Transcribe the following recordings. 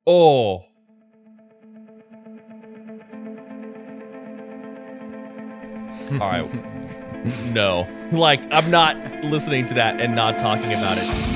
Oh. All right. No. Like, I'm not listening to that and not talking about it.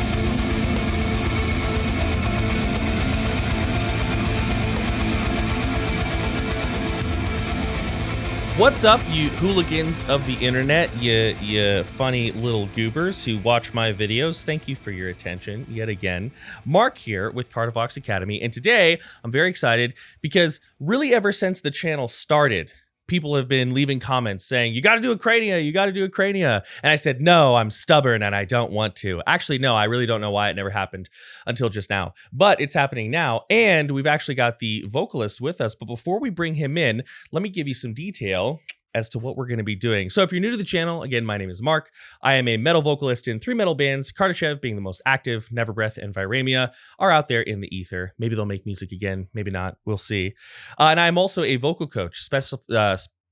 What's up, you hooligans of the internet, you funny little goobers who watch my videos? Thank you for your attention yet again. Mark here with Cardivox Academy, and today I'm very excited because really ever since the channel started, people have been leaving comments saying, you got to do Acrania, you got to do Acrania. And I said, no, I'm stubborn and I don't want to. Actually, no, I really don't know why it never happened until just now. But it's happening now. And we've actually got the vocalist with us. But before we bring him in, let me give you some detail as to what we're going to be doing. So if you're new to the channel, again, my name is Mark. I am a metal vocalist in 3 metal bands, Kardashev being the most active, Neverbreath and Viremia are out there in the ether. Maybe they'll make music again, maybe not, we'll see. And I'm also a vocal coach,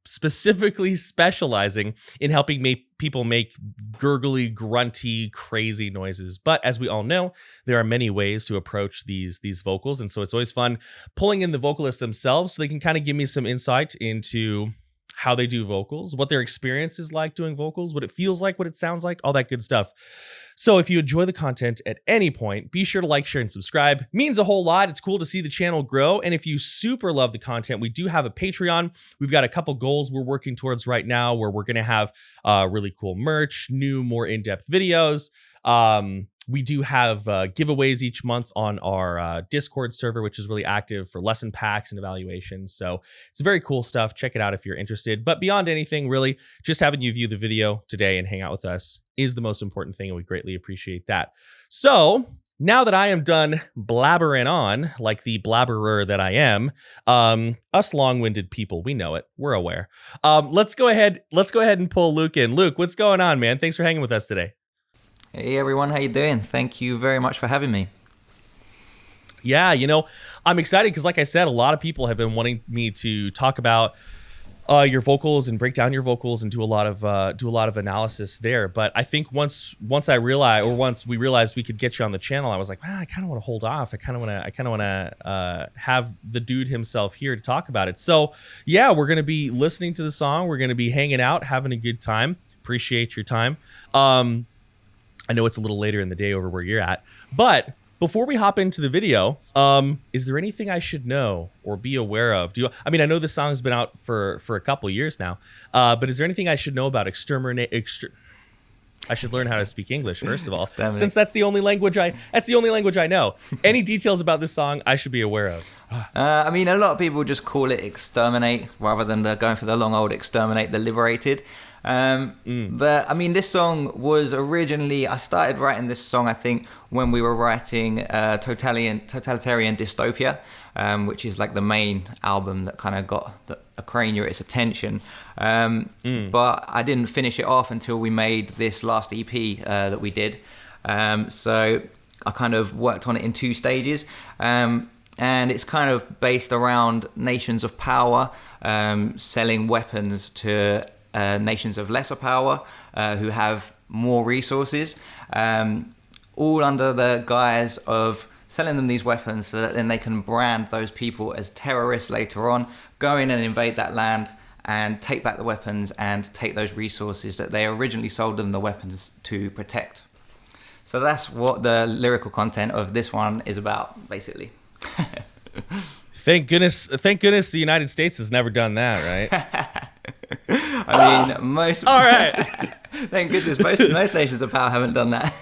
specifically specializing in helping people make gurgly, grunty, crazy noises. But as we all know, there are many ways to approach these vocals. And so it's always fun pulling in the vocalists themselves so they can kind of give me some insight into how they do vocals, what their experience is like doing vocals, what it feels like, what it sounds like, all that good stuff. So if you enjoy the content at any point, be sure to like, share, and subscribe. It means a whole lot. It's cool to see the channel grow. And if you super love the content, we do have a Patreon. We've got a couple goals we're working towards right now where we're going to have really cool merch, new, more in-depth videos. We do have giveaways each month on our Discord server, which is really active for lesson packs and evaluations. So it's very cool stuff. Check it out if you're interested. But beyond anything, really, just having you view the video today and hang out with us is the most important thing, and we greatly appreciate that. So now that I am done blabbering on like the blabberer that I am, us long-winded people, we know it. We're aware. Let's go ahead and pull Luke in. Luke, what's going on, man? Thanks for hanging with us today. Hey everyone, how you doing? Thank you very much for having me. Yeah, you know, I'm excited because like I said, a lot of people have been wanting me to talk about your vocals and break down your vocals and do a lot of analysis there. But I think once we realized we could get you on the channel, I was like, I kind of want to hold off. I kind of want to have the dude himself here to talk about it. So yeah, we're going to be listening to the song. We're going to be hanging out, having a good time. Appreciate your time. I know it's a little later in the day over where you're at, but before we hop into the video, is there anything I should know or be aware of? I mean, I know this song's been out for a couple years now, but is there anything I should know about Exterminate? I should learn how to speak English first of all, since that's the only language I know. Any details about this song I should be aware of? I mean, a lot of people just call it Exterminate rather than going for the long old Exterminate The Liberated. But I mean, this song was originally, I started writing this song, I think, when we were writing Totalitarian Dystopia, which is like the main album that kind of got Acrania its attention. But I didn't finish it off until we made this last EP that we did. So I kind of worked on it in 2 stages. And it's kind of based around nations of power selling weapons to nations of lesser power who have more resources, all under the guise of selling them these weapons so that then they can brand those people as terrorists later on, go in and invade that land and take back the weapons and take those resources that they originally sold them the weapons to protect. So that's what the lyrical content of this one is about, basically. Thank goodness the United States has never done that, right? I mean, most. All right. Thank goodness, most nations of power haven't done that.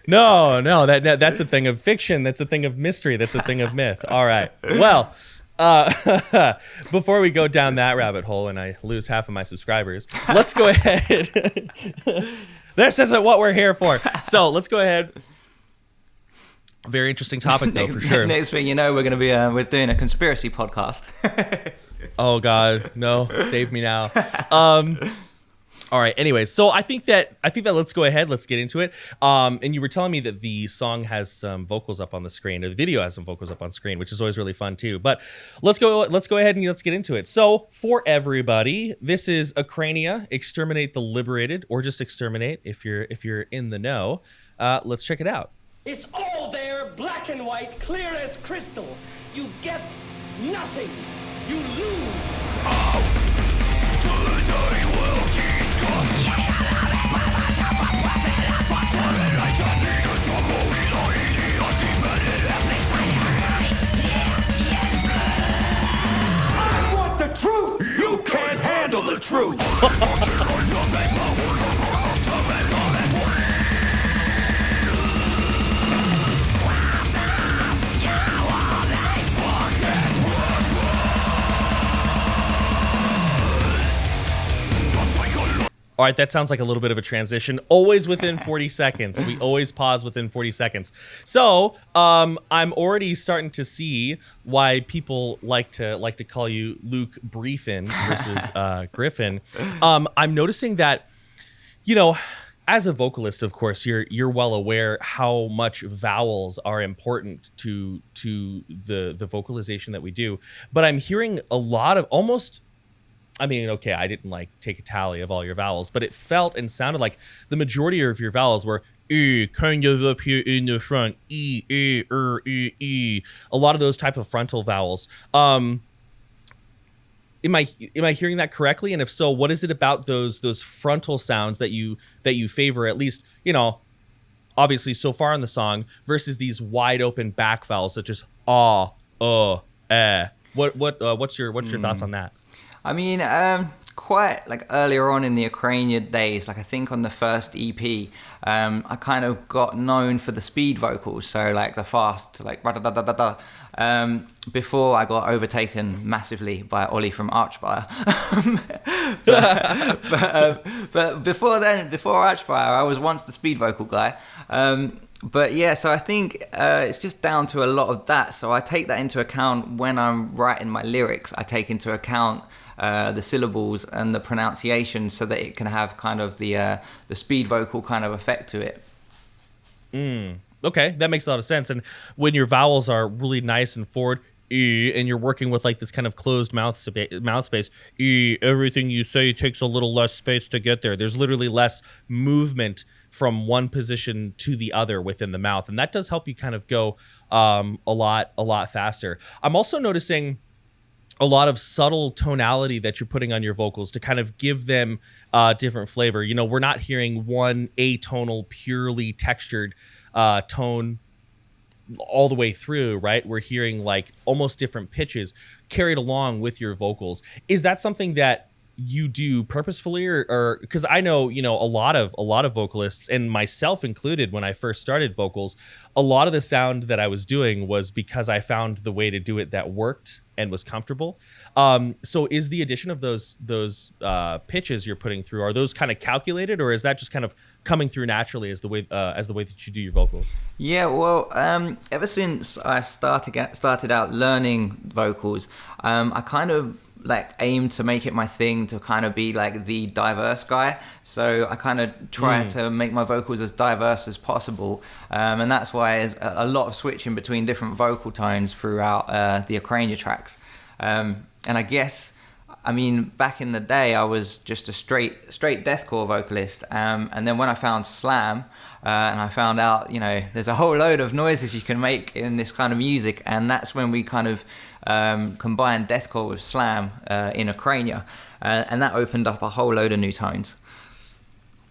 No, that's a thing of fiction. That's a thing of mystery. That's a thing of myth. All right. Well, before we go down that rabbit hole and I lose half of my subscribers, let's go ahead. This isn't what we're here for. So let's go ahead. Very interesting topic, though, for sure. Next thing you know, we're going to be we're doing a conspiracy podcast. Oh God, no! Save me now. All right. Anyway, so I think that let's go ahead. Let's get into it. And you were telling me that the song has some vocals up on the screen, or the video has some vocals up on screen, which is always really fun too. But let's go ahead and let's get into it. So for everybody, this is Acrania, Exterminate the Liberated, or just Exterminate if you're in the know. Let's check it out. It's all there, black and white, clear as crystal. You get nothing. You lose. I want the truth. You can't handle the truth. All right, that sounds like a little bit of a transition. Always within 40 seconds. We always pause within 40 seconds. So I'm already starting to see why people like to call you Luke Griffin versus Griffin. I'm noticing that, you know, as a vocalist, of course, you're well aware how much vowels are important to the vocalization that we do. But I'm hearing a lot of almost. I mean, okay, I didn't like take a tally of all your vowels, but it felt and sounded like the majority of your vowels were kind of up here in the front, e, e. A lot of those type of frontal vowels. Am I hearing that correctly? And if so, what is it about those frontal sounds that you favor, at least, you know, obviously so far in the song, versus these wide open back vowels such as eh? What's your thoughts on that? I mean, quite like earlier on in the Acrania days, like I think on the first EP, I kind of got known for the speed vocals, so like the fast, like before I got overtaken massively by Ollie from Archfire. but before then, before Archfire, I was once the speed vocal guy. But yeah, so I think it's just down to a lot of that. So I take that into account when I'm writing my lyrics. I take into account the syllables and the pronunciation so that it can have kind of the speed vocal kind of effect to it. Okay, that makes a lot of sense. And when your vowels are really nice and forward, and you're working with like this kind of closed mouth space, everything you say takes a little less space to get there. There's literally less movement from one position to the other within the mouth, and that does help you kind of go a lot faster. I'm also noticing a lot of subtle tonality that you're putting on your vocals to kind of give them different flavor. You know, we're not hearing one atonal, purely textured tone all the way through, right? We're hearing like almost different pitches carried along with your vocals. Is that something that you do purposefully, or because I know, you know, a lot of vocalists, and myself included, when I first started vocals, a lot of the sound that I was doing was because I found the way to do it that worked and was comfortable. So is the addition of those pitches you're putting through, are those kind of calculated, or is that just kind of coming through naturally as the way that you do your vocals? Yeah, well, ever since I started out learning vocals, I kind of like aim to make it my thing to kind of be like the diverse guy. So I kind of try to make my vocals as diverse as possible. And that's why there's a lot of switching between different vocal tones throughout the Acrania tracks. And I guess, I mean, back in the day, I was just a straight deathcore vocalist. And then when I found slam, and I found out, you know, there's a whole load of noises you can make in this kind of music. And that's when we kind of combined deathcore with slam in Acrania. And that opened up a whole load of new tones.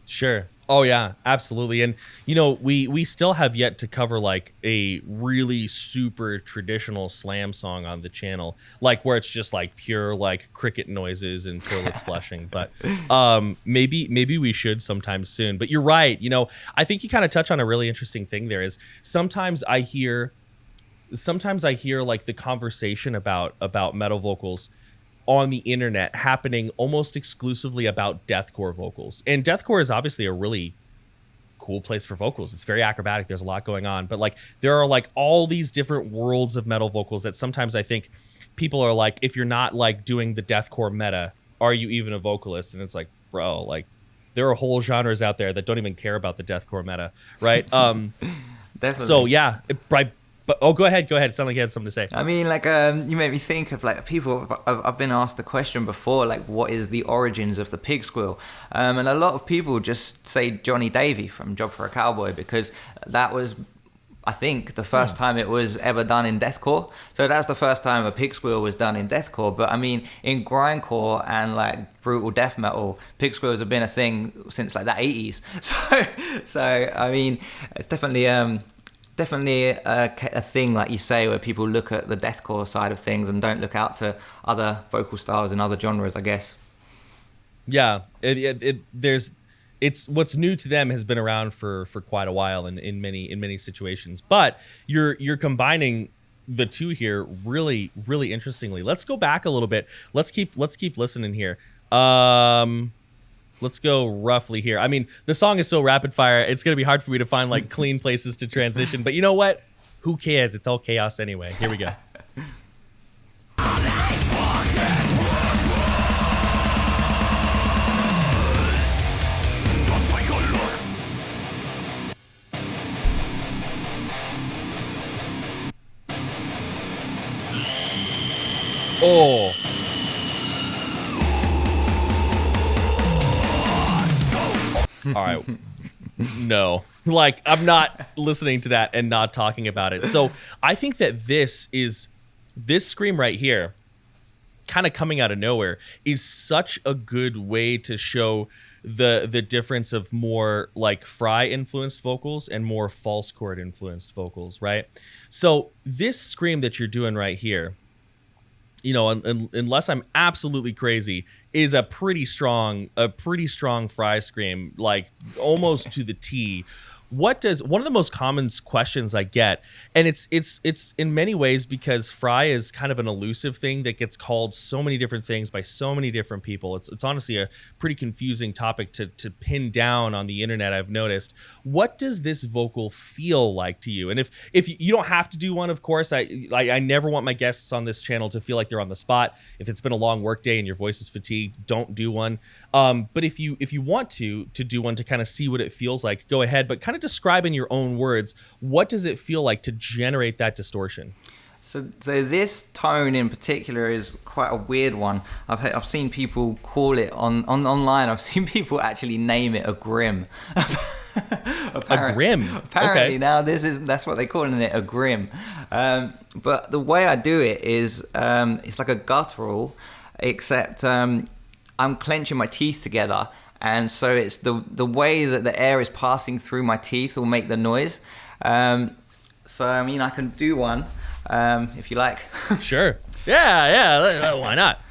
Sure. Oh yeah, absolutely. And you know, we still have yet to cover like a really super traditional slam song on the channel, like where it's just like pure like cricket noises until it's flushing. But maybe we should sometime soon. But you're right. You know, I think you kind of touch on a really interesting thing there. Is sometimes I hear like the conversation about metal vocals on the internet happening almost exclusively about deathcore vocals. And deathcore is obviously a really cool place for vocals. It's very acrobatic. There's a lot going on. But like there are like all these different worlds of metal vocals that sometimes I think people are like, if you're not like doing the deathcore meta, are you even a vocalist? And it's like, bro, like there are whole genres out there that don't even care about the deathcore meta, right? Definitely. So yeah, But go ahead. It sounded like you had something to say. I mean, like, you made me think of like people. I've been asked the question before, like, what is the origins of the pig squeal? And a lot of people just say Johnny Davey from Job for a Cowboy, because that was I think, the first time it was ever done in deathcore. So that's the first time a pig squeal was done in deathcore. But I mean, in grindcore and like brutal death metal, pig squeals have been a thing since like the 80s. So I mean, it's definitely a thing, like you say, where people look at the deathcore side of things and don't look out to other vocal styles and other genres, I guess. Yeah, it's what's new to them has been around for quite a while in many situations. But you're combining the two here really interestingly. Let's go back a little bit. Let's keep listening here. Let's go roughly here. I mean, the song is so rapid fire, it's gonna be hard for me to find like clean places to transition. But you know what? Who cares? It's all chaos anyway. Here we go. Oh. All right. No. Like, I'm not listening to that and not talking about it. So I think that this scream right here, kind of coming out of nowhere, is such a good way to show the difference of more like fry influenced vocals and more false chord influenced vocals, right? So this scream that you're doing right here, you know, unless I'm absolutely crazy, is a pretty strong fry scream, like almost to the T. One of the most common questions I get, and it's in many ways because fry is kind of an elusive thing that gets called so many different things by so many different people. It's honestly a pretty confusing topic to pin down on the internet, I've noticed. What does this vocal feel like to you? And if you don't have to do one, of course, I never want my guests on this channel to feel like they're on the spot. If it's been a long work day and your voice is fatigued, don't do one. But if you want to do one to kind of see what it feels like, go ahead. But kind of describe in your own words, what does it feel like to generate that distortion? So this tone in particular is quite a weird one. I've seen people call it online. I've seen people actually name it a grim. A grim. Apparently, okay. Now that's what they're calling it, a grim. But the way I do it is it's like a guttural, except I'm clenching my teeth together. And so it's the way that the air is passing through my teeth will make the noise. So, I mean, I can do one if you like. Sure. Yeah. Why not?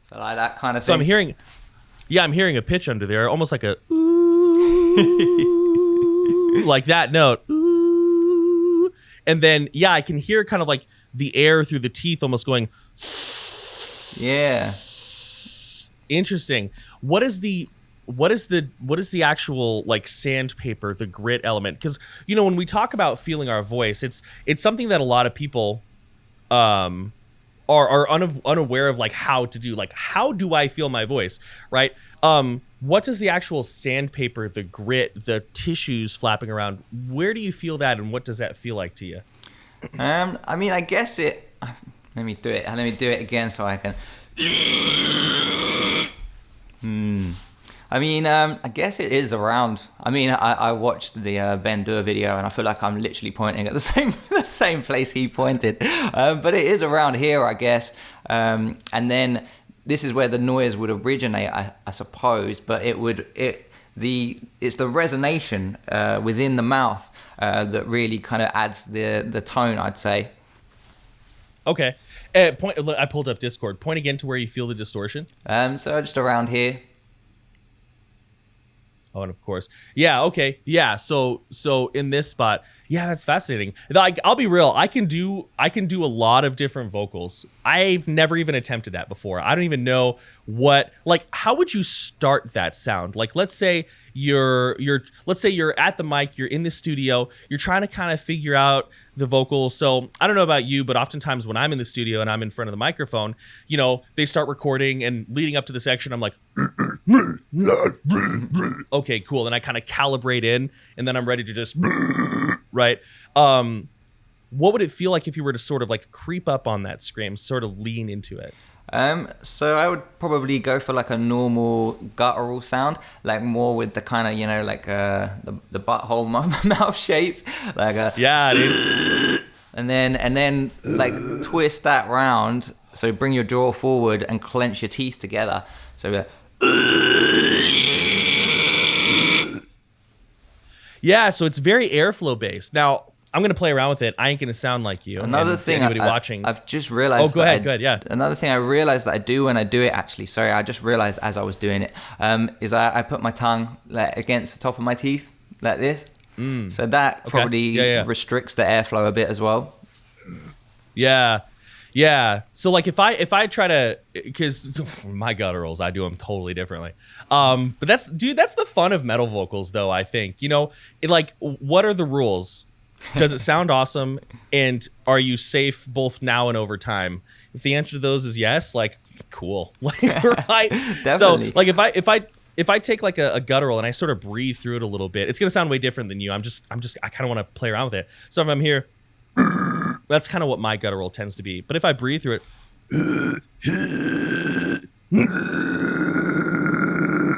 So like that kind of thing. So I'm hearing a pitch under there, almost like a ooh, like that note. Ooh. And then, yeah, I can hear kind of like the air through the teeth almost going. Yeah. Interesting. What is the actual like sandpaper, the grit element? Because, you know, when we talk about feeling our voice, it's something that a lot of people are unaware of, like how to do, like how do I feel my voice, right? What does the actual sandpaper, the grit, the tissues flapping around, where do you feel that, and what does that feel like to you? I mean, I guess it. Let me do it again so I can. I mean, I guess it is around. I mean, I watched the Ben Dur video, and I feel like I'm literally pointing at the same place he pointed. But it is around here, I guess. And then this is where the noise would originate, I suppose. But it's the resonation within the mouth that really kind of adds the tone, I'd say. Okay. I pulled up Discord. Point again to where you feel the distortion. So just around here. Oh, and of course. Yeah, okay. Yeah, so in this spot, yeah, that's fascinating. Like, I'll be real, I can do a lot of different vocals. I've never even attempted that before. I don't even know how would you start that sound? Like, let's say you're at the mic, you're in the studio, you're trying to kind of figure out the vocal. So I don't know about you, but oftentimes when I'm in the studio and I'm in front of the microphone, you know, they start recording, and leading up to the section, I'm like, okay, cool. Then I kind of calibrate in, and then I'm ready to just, right? What would it feel like if you were to sort of like creep up on that scream, sort of lean into it? So I would probably go for like a normal guttural sound, like more with the kind of, you know, like the butthole mouth shape, like a Yeah, dude. and then like twist that round. So bring your jaw forward and clench your teeth together. So Yeah, so it's very airflow based. Now, I'm going to play around with it. I ain't going to sound like you. another And thing anybody watching. I've just realized. Oh, go ahead, go ahead, yeah. Another thing I realized that I do when I do it, actually, sorry, I just realized as I was doing it, is I put my tongue like against the top of my teeth like this. So that probably restricts the airflow a bit as well. Yeah. Yeah. So like if I try to, because my gutturals, I do them totally differently. But that's the fun of metal vocals though, I think. You know, what are the rules? Does it sound awesome? And are you safe both now and over time? If the answer to those is yes, like cool. Like right. Definitely. So like if I take like a guttural and I sort of breathe through it a little bit, it's gonna sound way different than you. I kind of want to play around with it. So if I'm here, that's kind of what my guttural tends to be. But if I breathe through it,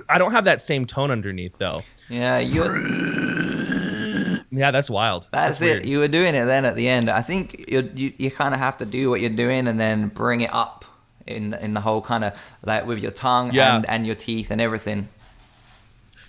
I don't have that same tone underneath though. Yeah, Yeah, that's wild. That's it. Weird. You were doing it then at the end. I think you kind of have to do what you're doing and then bring it up in the whole kind of like with your tongue and your teeth and everything.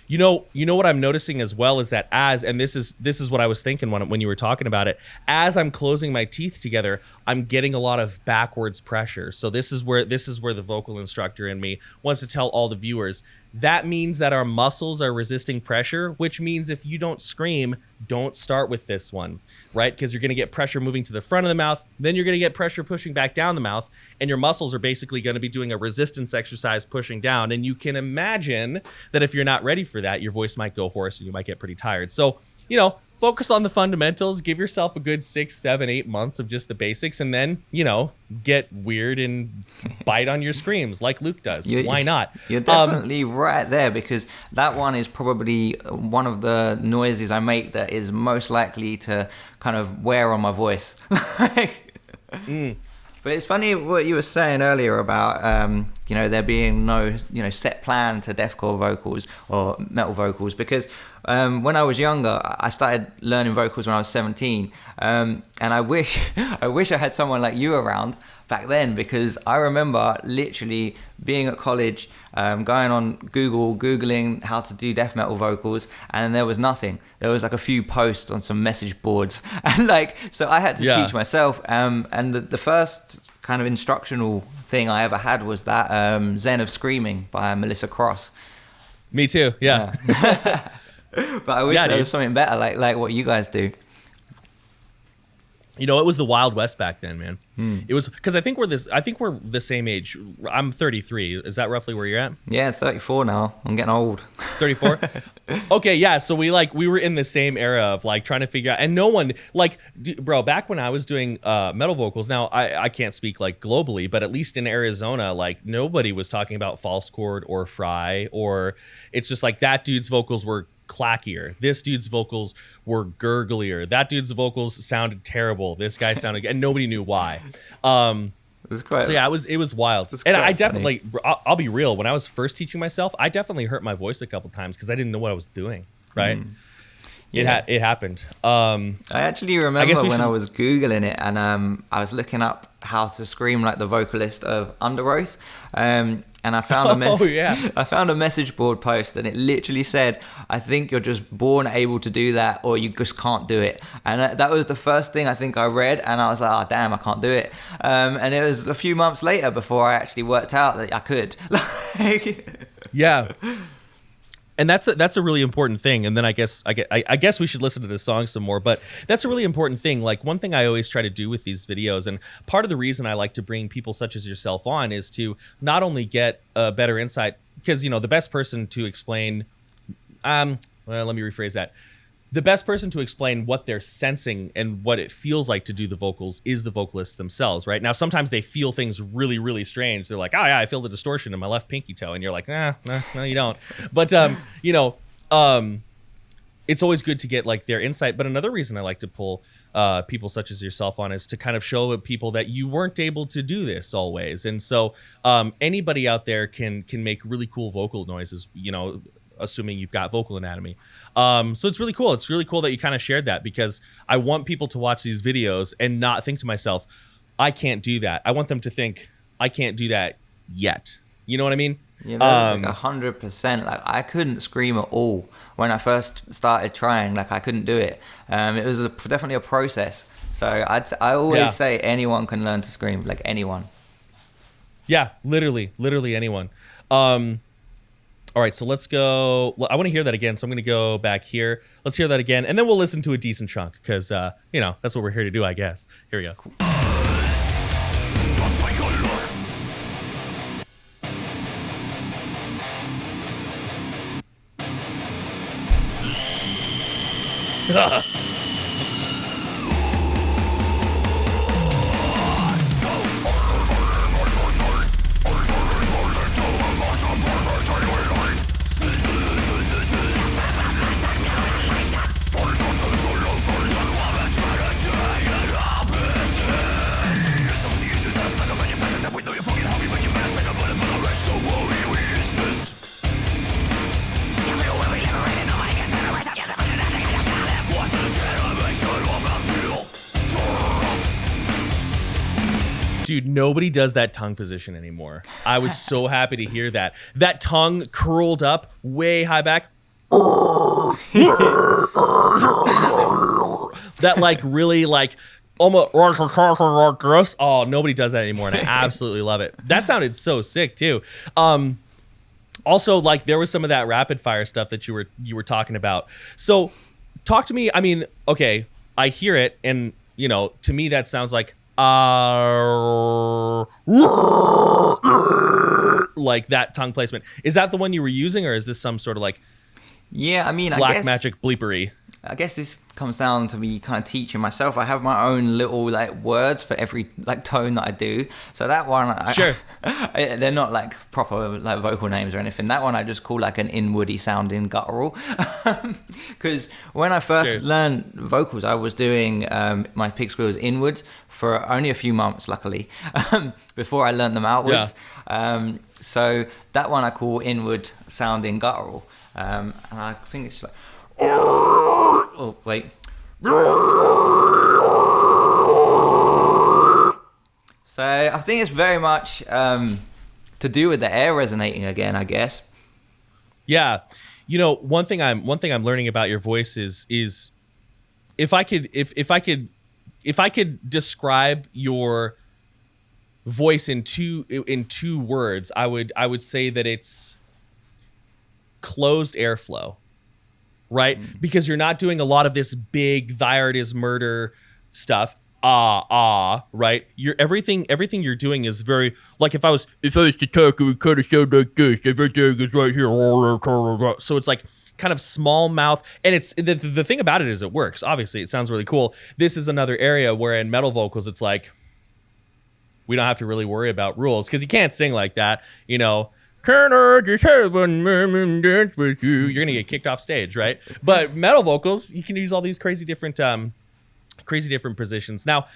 You know what I'm noticing as well is that and this is what I was thinking when you were talking about it, as I'm closing my teeth together, I'm getting a lot of backwards pressure. So this is where the vocal instructor in me wants to tell all the viewers, that means that our muscles are resisting pressure, which means if you don't scream, don't start with this one, right? Because you're going to get pressure moving to the front of the mouth, then you're going to get pressure pushing back down the mouth, and your muscles are basically going to be doing a resistance exercise pushing down. And you can imagine that if you're not ready for that, your voice might go hoarse and you might get pretty tired. So, you know, focus on the fundamentals, give yourself a good 6, 7, 8 months of just the basics, and then, you know, get weird and bite on your screams like Luke does. Why not? You're definitely right there, because that one is probably one of the noises I make that is most likely to kind of wear on my voice. But it's funny what you were saying earlier about, you know, there being no, you know, set plan to deathcore vocals or metal vocals, because when I was younger, I started learning vocals when I was 17, and I wish I had someone like you around back then, because I remember literally being at college, going on Googling how to do death metal vocals, and there was nothing. There was like a few posts on some message boards, and like, so I had to teach myself. And the first kind of instructional thing I ever had was that Zen of Screaming by Melissa Cross. Me too. Yeah. But I wish there was something better, like what you guys do. You know, it was the Wild West back then, man. It was because I think we're the same age. I'm 33. Is that roughly where you're at? Yeah, 34 now. I'm getting old. 34. Okay, yeah. So we were in the same era of like trying to figure out, and no one bro. Back when I was doing metal vocals, now I can't speak like globally, but at least in Arizona, like nobody was talking about false chord or fry, or it's just like that dude's vocals were clackier. This dude's vocals were gurglier. That dude's vocals sounded terrible. This guy sounded, and nobody knew why. So yeah, it was wild. And I definitely, I'll be real. When I was first teaching myself, I definitely hurt my voice a couple times because I didn't know what I was doing. Right. Yeah. It happened. I actually remember when I was Googling it, and I was looking up how to scream like the vocalist of Under Oath, and I found I found a message board post, and it literally said, "I think you're just born able to do that, or you just can't do it." And that was the first thing I think I read, and I was like, "Oh damn, I can't do it." And it was a few months later before I actually worked out that I could. Yeah. And that's a really important thing. And then I guess we should listen to this song some more. But that's a really important thing. Like one thing I always try to do with these videos, and part of the reason I like to bring people such as yourself on, is to not only get a better insight, because you know the best person to explain. Well, let me rephrase that. The best person to explain what they're sensing and what it feels like to do the vocals is the vocalists themselves, right? Now, sometimes they feel things really, really strange. They're like, oh, yeah, I feel the distortion in my left pinky toe. And you're like, no, you don't. But, you know, it's always good to get like their insight. But another reason I like to pull people such as yourself on is to kind of show people that you weren't able to do this always. And so anybody out there can make really cool vocal noises, you know, assuming you've got vocal anatomy. So it's really cool. It's really cool that you kind of shared that, because I want people to watch these videos and not think to myself, I can't do that. I want them to think, I can't do that yet. You know what I mean? Yeah, that's like 100%. Like, I couldn't scream at all when I first started trying. Like, I couldn't do it. It was definitely a process. So I always say anyone can learn to scream. Like, anyone. Yeah, literally anyone. All right, so let's go. I want to hear that again, so I'm going to go back here. Let's hear that again, and then we'll listen to a decent chunk, because you know, that's what we're here to do, I guess. Here we go. Cool. Dude, nobody does that tongue position anymore. I was so happy to hear that. That tongue curled up way high back. That like really like almost. Oh, nobody does that anymore, and I absolutely love it. That sounded so sick too. Also, like, there was some of that rapid fire stuff that you were talking about. So talk to me. I mean, okay, I hear it, and you know, to me that sounds like like that tongue placement. Is that the one you were using, or is this some sort of like I mean, black magic bleepery? I guess this comes down to me kind of teaching myself. I have my own little like words for every like tone that I do. So that one, they're not like proper like vocal names or anything. That one I just call like an inwardy sounding guttural. Because when I first learned vocals, I was doing my pig squeals inwards for only a few months, luckily, before I learned them outwards. Yeah. So that one I call inward sounding guttural. And I think it's like, oh wait. So I think it's very much to do with the air resonating again, I guess. Yeah, you know, one thing I'm learning about your voice is if I could describe your voice in two words, I would say that it's closed airflow, right? Because you're not doing a lot of this big "thy art is murder" stuff. Right? Everything you're doing is very like, if I was to talk, it would kind of sound like this. Everything is right here. So it's like kind of small mouth, and it's the thing about it is it works. Obviously, it sounds really cool. This is another area where in metal vocals, it's like we don't have to really worry about rules, because you can't sing like that, you know. Can I just have one moment dance with you? You're gonna get kicked off stage, right? But metal vocals, you can use all these crazy different positions. Now,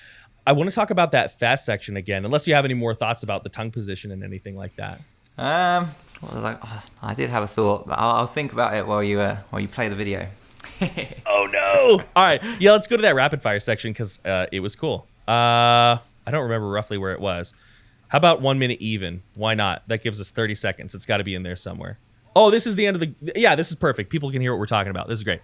I want to talk about that fast section again, unless you have any more thoughts about the tongue position and anything like that. I did have a thought, but I'll think about it while you play the video. Oh no! All right, yeah, let's go to that rapid fire section, because it was cool. I don't remember roughly where it was. How about 1 minute even? Why not? That gives us 30 seconds. It's got to be in there somewhere. Oh, this is the end of the... Yeah, this is perfect. People can hear what we're talking about. This is great.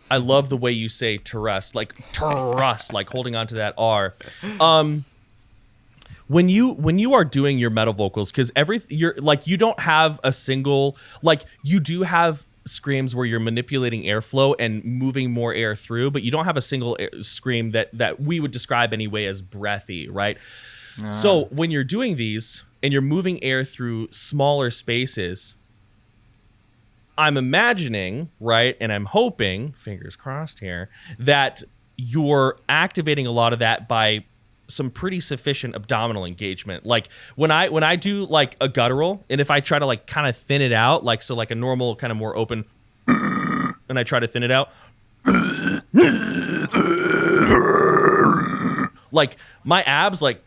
I love the way you say trust, like holding on to that R. When you are doing your metal vocals, because you're like, you don't have a single, like, you do have screams where you're manipulating airflow and moving more air through, but you don't have a single scream that we would describe anyway as breathy, right? So when you're doing these and you're moving air through smaller spaces, I'm imagining, right, and I'm hoping, fingers crossed here, that you're activating a lot of that by some pretty sufficient abdominal engagement. Like when I do like a guttural, and if I try to like kind of thin it out, like so like a normal kind of more open, and I try to thin it out, like my abs, like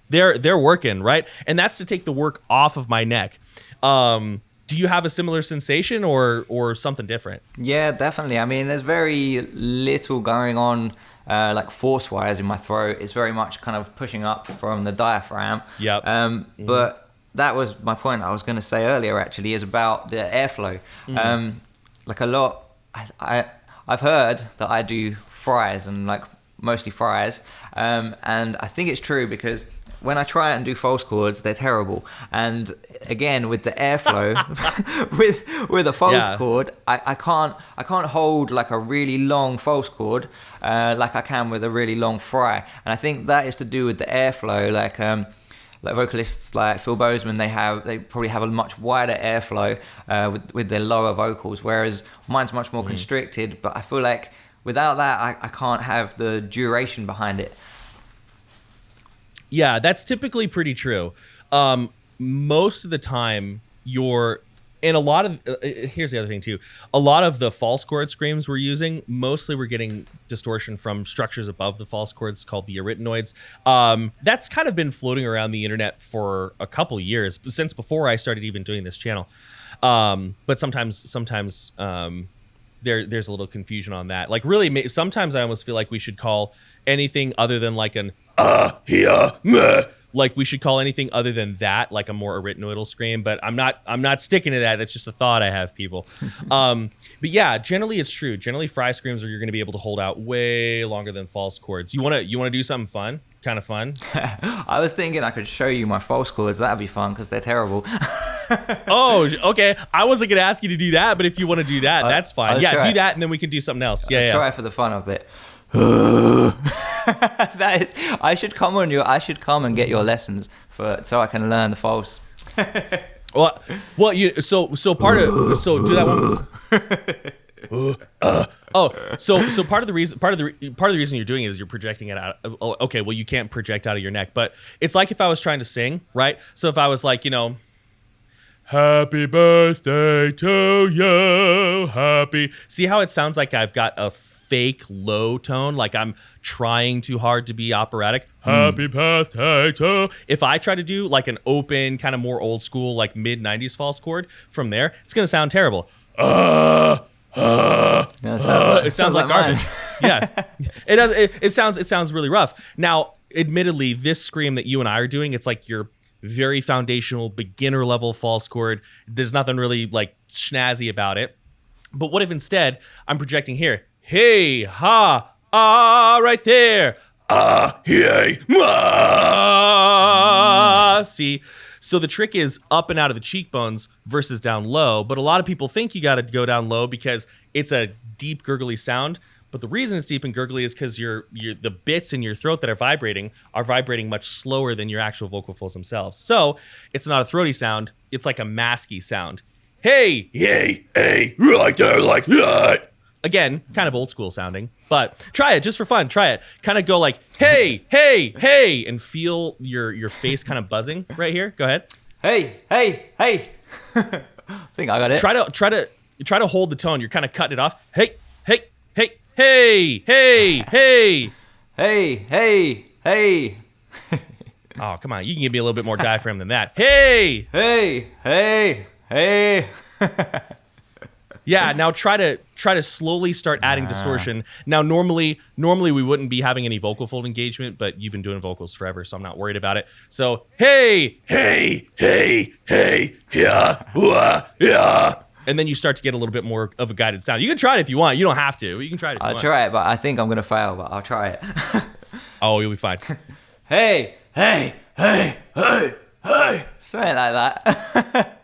they're working, right? And that's to take the work off of my neck. Do you have a similar sensation or something different? Yeah, definitely. I mean, there's very little going on like force-wise in my throat. It's very much kind of pushing up from the diaphragm. Yep. But that was my point I was going to say earlier, actually, is about the airflow. Like a lot, I've heard that I do fries and like mostly fries. And I think it's true because when I try and do false chords, they're terrible. And again, with the airflow, with a false chord, I can't hold like a really long false chord like I can with a really long fry. And I think that is to do with the airflow. Like vocalists like Phil Bozeman, they probably have a much wider airflow with their lower vocals, whereas mine's much more constricted. But I feel like without that, I can't have the duration behind it. Yeah, that's typically pretty true. Most of the time, and a lot of, here's the other thing too, a lot of the false chord screams we're using, mostly we're getting distortion from structures above the false chords called the arytenoids. That's kind of been floating around the internet for a couple years, since before I started even doing this channel. But sometimes there's a little confusion on that. Like really, sometimes I almost feel like we should call anything other than like an like we should call anything other than that like a more arytenoidal scream, but I'm not sticking to that. That's just a thought I have, people. But yeah, generally it's true. Generally fry screams are you're going to be able to hold out way longer than false chords. You want to do something fun? Kind of fun? I was thinking I could show you my false chords. That'd be fun because they're terrible. Oh, okay. I wasn't going to ask you to do that, but if you want to do that, that's fine. Yeah, do that and then we can do something else. Yeah, Try for the fun of it. I should come and get your lessons so I can learn the false. well, so part of do that one. So part of the reason you're doing it is you're projecting it out. Oh, okay, well you can't project out of your neck, but it's like if I was trying to sing, right? So if I was like, happy birthday to you, happy. See how it sounds like I've got a fake low tone, like I'm trying too hard to be operatic. Happy birthday to. If I try to do like an open, kind of more old school, like mid 90s false chord from there, it's gonna sound terrible. It sounds like garbage. Yeah, it does. It sounds really rough. Now, admittedly, this scream that you and I are doing, it's like your very foundational beginner level false chord. There's nothing really like snazzy about it. But what if instead I'm projecting here? Hey, ha, ah, right there. Ah, hey, ah. See? So the trick is up and out of the cheekbones versus down low. But a lot of people think you got to go down low because it's a deep, gurgly sound. But the reason it's deep and gurgly is because the bits in your throat that are vibrating much slower than your actual vocal folds themselves. So it's not a throaty sound. It's like a masky sound. Hey, hey, hey, right there, like that. Again, kind of old school sounding, but try it just for fun. Try it. Kind of go like, hey, hey, hey, and feel your face kind of buzzing right here. Go ahead. Hey, hey, hey. I think I got it. Try to hold the tone. You're kind of cutting it off. Hey, hey, hey, hey, hey, hey, hey, hey, hey. Oh, come on. You can give me a little bit more diaphragm than that. Hey, hey, hey, hey. Yeah, now try to slowly start adding distortion. Now, normally we wouldn't be having any vocal fold engagement, but you've been doing vocals forever, so I'm not worried about it. So, hey, hey, hey, hey, yeah, yeah. And then you start to get a little bit more of a guided sound. You can try it if you want. You don't have to. You can try it if you want. I'll try it, but I think I'm going to fail, but I'll try it. Oh, you'll be fine. Hey, hey, hey, hey, hey. Something like that.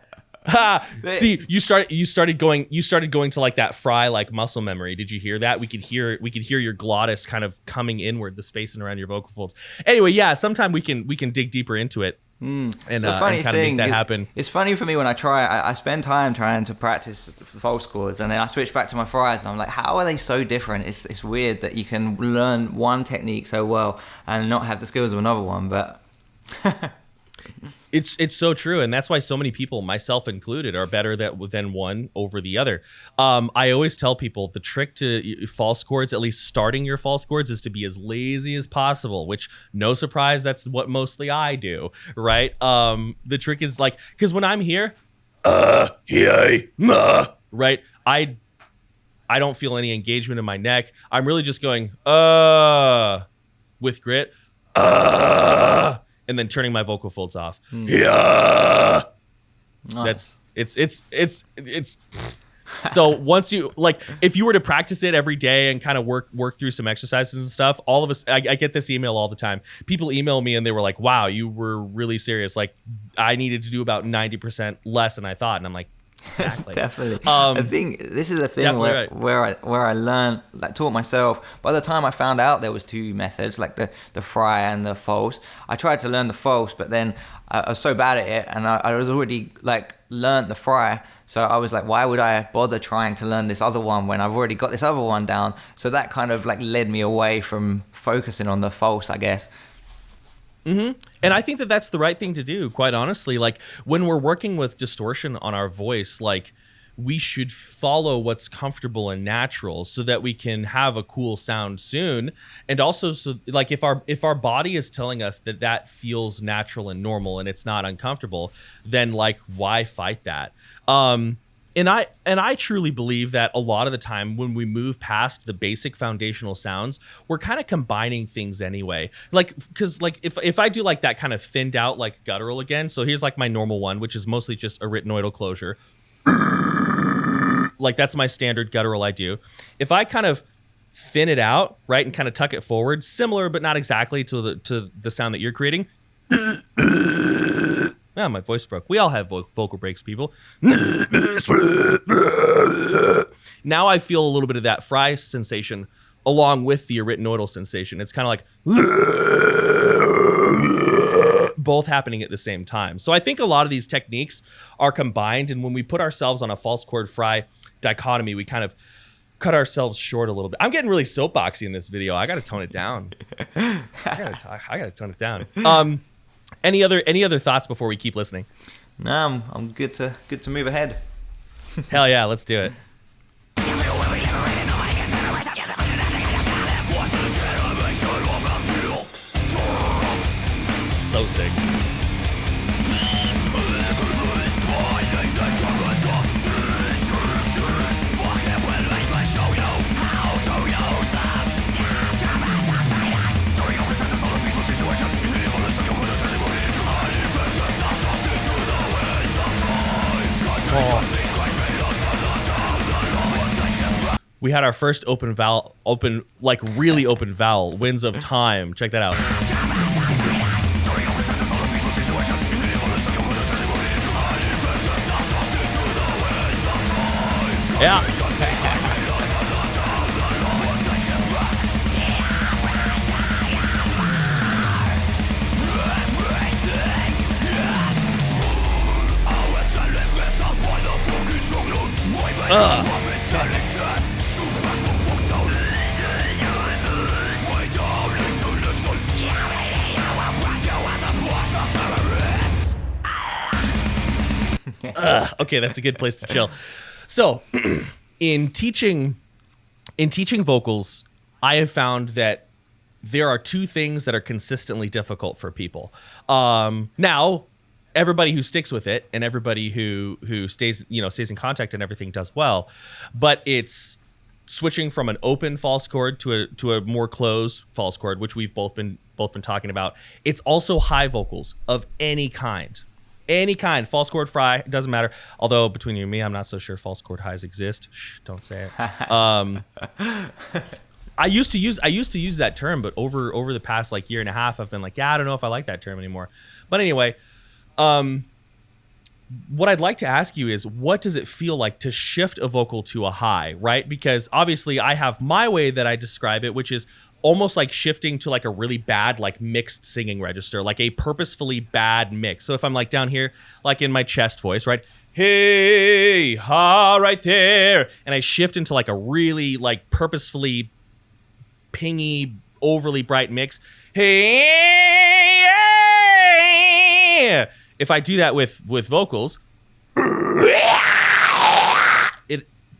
See, you started going to like that fry like muscle memory. Did you hear that? We could hear your glottis kind of coming inward, the spacing around your vocal folds. Anyway, yeah, sometime we can dig deeper into it. And kind of make that happen. It's funny for me when I spend time trying to practice false chords, and then I switch back to my fries, and I'm like, how are they so different? It's weird that you can learn one technique so well and not have the skills of another one, but It's so true, and that's why so many people, myself included, are better than one over the other. I always tell people the trick to false chords, at least starting your false chords, is to be as lazy as possible, which, no surprise, that's what mostly I do, right? The trick is like, because when I'm here, right, I don't feel any engagement in my neck. I'm really just going, with grit, and then turning my vocal folds off. Yeah. That's it's so once you like, if you were to practice it every day and kind of work through some exercises and stuff, all of us, I get this email all the time. People email me and they were like, wow, you were really serious. Like, I needed to do about 90% less than I thought. And I'm like, exactly. Definitely. I think this is a thing where I learned, like, taught myself. By the time I found out there was two methods, like the fry and the false, I tried to learn the false, but then I was so bad at it, and I was already like learned the fry. So I was like, why would I bother trying to learn this other one when I've already got this other one down? So that kind of like led me away from focusing on the false, I guess. Mm-hmm. And I think that that's the right thing to do, quite honestly. Like, when we're working with distortion on our voice, like, we should follow what's comfortable and natural so that we can have a cool sound soon. And also, so like, if our body is telling us that feels natural and normal and it's not uncomfortable, then like, why fight that? And I truly believe that a lot of the time when we move past the basic foundational sounds, we're kind of combining things anyway. Like, because like if I do like that kind of thinned out like guttural again, so here's like my normal one, which is mostly just a arytenoidal closure. Like, that's my standard guttural I do. If I kind of thin it out, right, and kind of tuck it forward, similar but not exactly to the sound that you're creating. Ah, my voice broke. We all have vocal breaks, people. Now I feel a little bit of that fry sensation along with the arytenoidal sensation. It's kind of like both happening at the same time. So I think a lot of these techniques are combined, and when we put ourselves on a false chord fry dichotomy, we kind of cut ourselves short a little bit. I'm getting really soapboxy in this video. I got to tone it down. I got to tone it down. Any other thoughts before we keep listening? No, I'm good to move ahead. Hell yeah, let's do it. So sick. We had our first open vowel, really open vowel, Winds of Time. Check that out. Yeah. Okay, that's a good place to chill. So, in teaching vocals, I have found that there are two things that are consistently difficult for people. Now, everybody who sticks with it and everybody who stays in contact and everything does well, but it's switching from an open false chord to a more closed false chord, which we've both been talking about. It's also high vocals of any kind. Any kind, false chord fry, doesn't matter. Although between you and me, I'm not so sure false chord highs exist. Shh, don't say it. I used to use that term, but over the past like year and a half, I've been like, yeah, I don't know if I like that term anymore. But anyway, what I'd like to ask you is, what does it feel like to shift a vocal to a high, right? Because obviously I have my way that I describe it, which is almost like shifting to like a really bad, like mixed singing register, like a purposefully bad mix. So if I'm like down here, like in my chest voice, right? Hey, ha, right there. And I shift into like a really like purposefully pingy, overly bright mix. Hey, if I do that with vocals,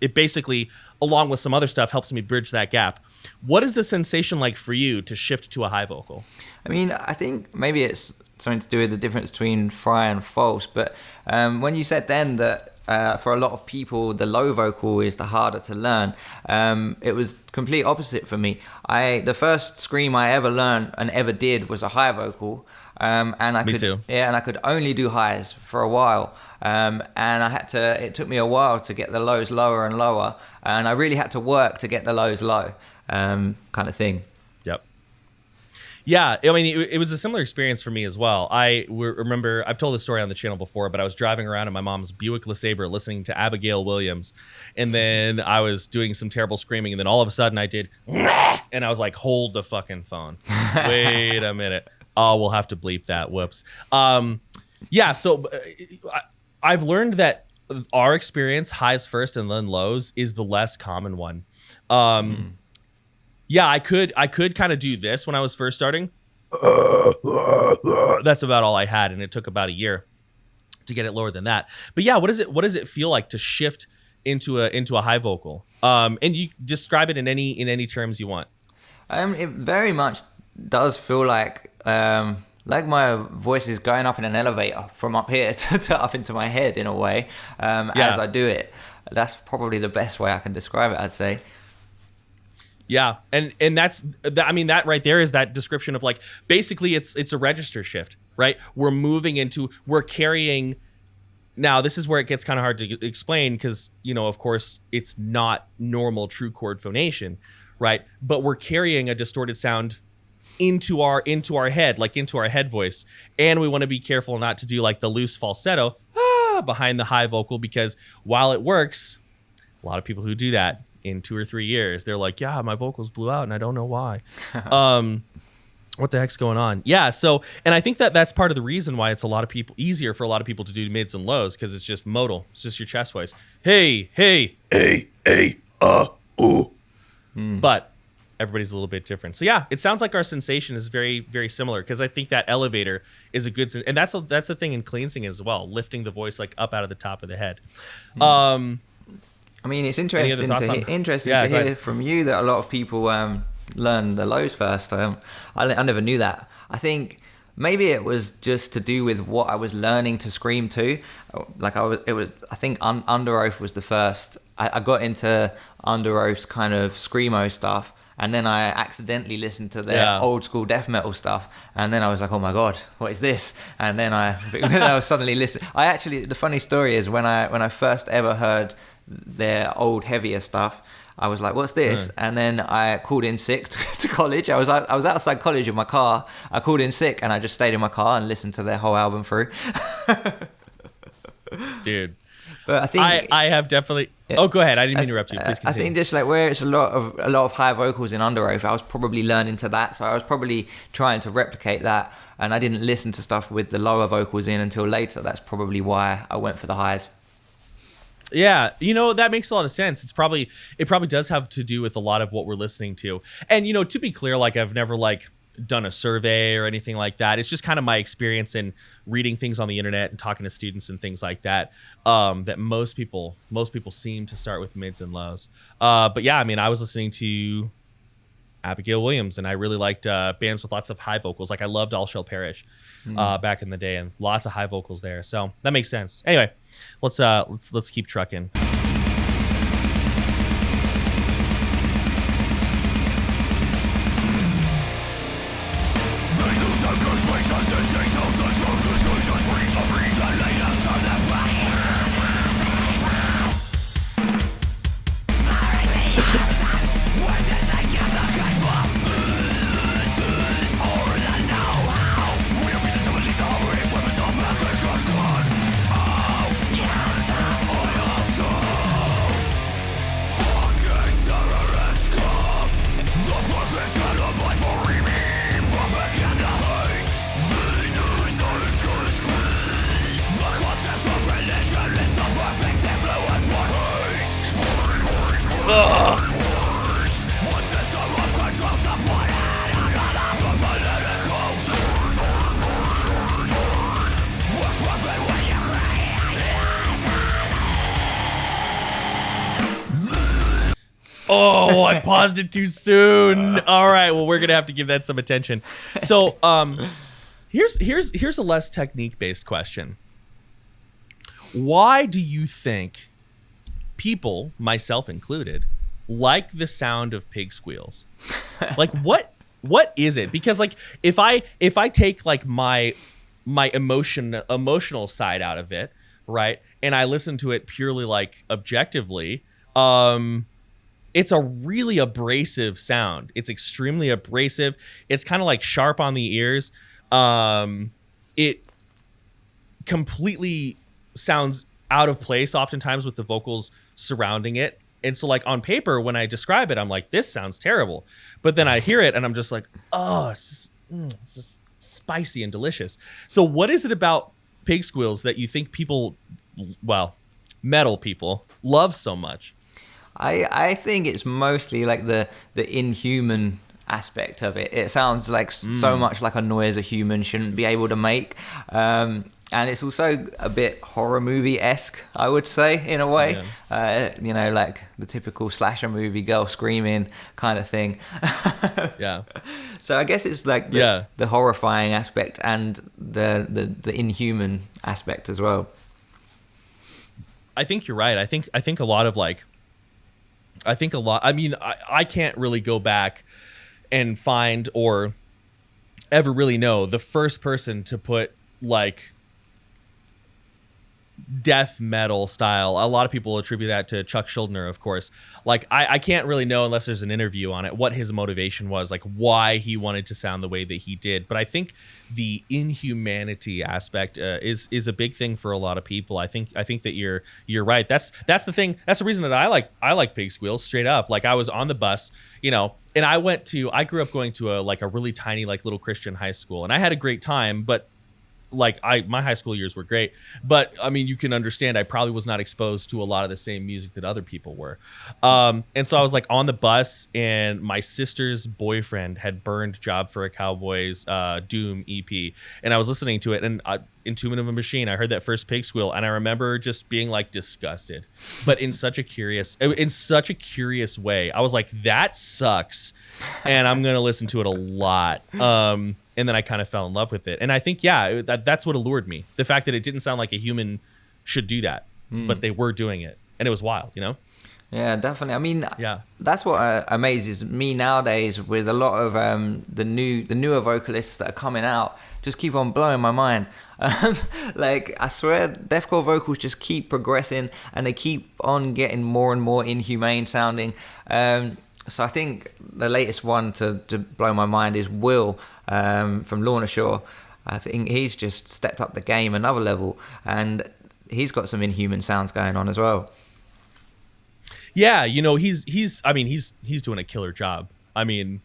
it basically, along with some other stuff, helps me bridge that gap. What is the sensation like for you to shift to a high vocal? I mean, I think maybe it's something to do with the difference between fry and false, but when you said then that for a lot of people the low vocal is the harder to learn, it was complete opposite for me. The first scream I ever learned and ever did was a high vocal, and I could only do highs for a while, and it took me a while to get the lows lower and lower, and I really had to work to get the lows low, kind of thing. Yep. Yeah, I mean, it was a similar experience for me as well. I remember, I've told this story on the channel before, but I was driving around in my mom's Buick LeSabre listening to Abigail Williams, and then I was doing some terrible screaming, and then all of a sudden I did, and I was like, hold the fucking phone. Wait a minute. Oh, we'll have to bleep that. Whoops. Yeah, so I've learned that our experience, highs first and then lows, is the less common one. Yeah, I could kind of do this when I was first starting. That's about all I had, and it took about a year to get it lower than that. But yeah, what does it feel like to shift into a high vocal? And you describe it in any terms you want. It very much does feel like my voice is going up in an elevator from up here to up into my head in a way, as I do it. That's probably the best way I can describe it, I'd say. Yeah, and I mean, that right there is that description of like, basically it's a register shift, right? We're carrying. Now, this is where it gets kind of hard to explain because, of course, it's not normal true chord phonation, right? But we're carrying a distorted sound into our head, like into our head voice, and we want to be careful not to do like the loose falsetto behind the high vocal, because while it works, a lot of people who do that in 2 or 3 years, they're like, yeah, my vocals blew out and I don't know why. What the heck's going on? Yeah, so, and I think that's part of the reason why it's easier for a lot of people to do mids and lows, because it's just modal. It's just your chest voice. Hey, ooh. But everybody's a little bit different. So yeah, it sounds like our sensation is very, very similar, because I think that elevator is a good, and that's the thing in clean singing as well, lifting the voice like up out of the top of the head. I mean, it's interesting to hear from you that a lot of people learn the lows first. I never knew that. I think maybe it was just to do with what I was learning to scream to. Like I think Under Oath was the first. I got into Under Oath's kind of screamo stuff, and then I accidentally listened to their old school death metal stuff, and then I was like, oh my god, what is this? And then I was suddenly listening. The funny story is when I first ever heard their old heavier stuff, I was like, what's this? And then I called in sick to college. I was outside college in my car. I called in sick, and I just stayed in my car and listened to their whole album through. Dude. But I think I have definitely. Oh, go ahead. I didn't mean to interrupt you. Please continue. I think just like where it's a lot of high vocals in Under Oath, I was probably learning to that, so I was probably trying to replicate that, and I didn't listen to stuff with the lower vocals in until later. That's probably why I went for the highs. Yeah, that makes a lot of sense. It probably does have to do with a lot of what we're listening to. And to be clear, like I've never done a survey or anything like that. It's just kind of my experience in reading things on the internet and talking to students and things like that. That most people seem to start with mids and lows. But yeah, I mean, I was listening to Abigail Williams, and I really liked bands with lots of high vocals. Like I loved All Shall Perish back in the day, and lots of high vocals there. So that makes sense. Anyway, let's keep trucking. Oh, I paused it too soon. All right, well, we're gonna have to give that some attention. So, here's a less technique-based question. Why do you think people, myself included, like the sound of pig squeals? Like, what is it? Because like, if I take like my emotional side out of it, right, and I listen to it purely like objectively, it's a really abrasive sound. It's extremely abrasive. It's kind of like sharp on the ears. It completely sounds out of place oftentimes with the vocals surrounding it. And so like on paper, when I describe it, I'm like, this sounds terrible. But then I hear it and I'm just like, oh, it's just spicy and delicious. So what is it about pig squeals that you think people, well, metal people love so much? I think it's mostly like the inhuman aspect of it. It sounds like so much like a noise a human shouldn't be able to make. And it's also a bit horror movie-esque, I would say, in a way. Yeah. You know, like the typical slasher movie, girl screaming kind of thing. Yeah. So I guess it's like the horrifying aspect and the inhuman aspect as well. I think you're right. I think a lot of like, I mean, I can't really go back and find or ever really know the first person to put like death metal style. A lot of people attribute that to Chuck Schuldiner, of course. Like I can't really know unless there's an interview on it what his motivation was, like why he wanted to sound the way that he did. But I think the inhumanity aspect is a big thing for a lot of people. I think that you're right. That's the thing. That's the reason that I like pig squeals straight up. Like I was on the bus, you know, and I grew up going to a really tiny like little Christian high school, and I had a great time, but like my high school years were great, but I mean, you can understand I probably was not exposed to a lot of the same music that other people were. And so I was like on the bus, and my sister's boyfriend had burned Job for a Cowboy's Doom EP, and I was listening to it, and Entombment of a Machine, I heard that first pig squeal, and I remember just being like disgusted, but in such a curious way. I was like, that sucks, and I'm gonna listen to it a lot. And then I kind of fell in love with it. And I think, that's what allured me. The fact that it didn't sound like a human should do that, but they were doing it. And it was wild, you know? Yeah, definitely. I mean, that's what amazes me nowadays with a lot of the newer vocalists that are coming out. Just keep on blowing my mind. Like, I swear, deathcore vocals just keep progressing, and they keep on getting more and more inhumane sounding. So I think the latest one to blow my mind is Will from Lorna Shore. I think he's just stepped up the game another level, and he's got some inhuman sounds going on as well. Yeah, you know, he's doing a killer job. I mean,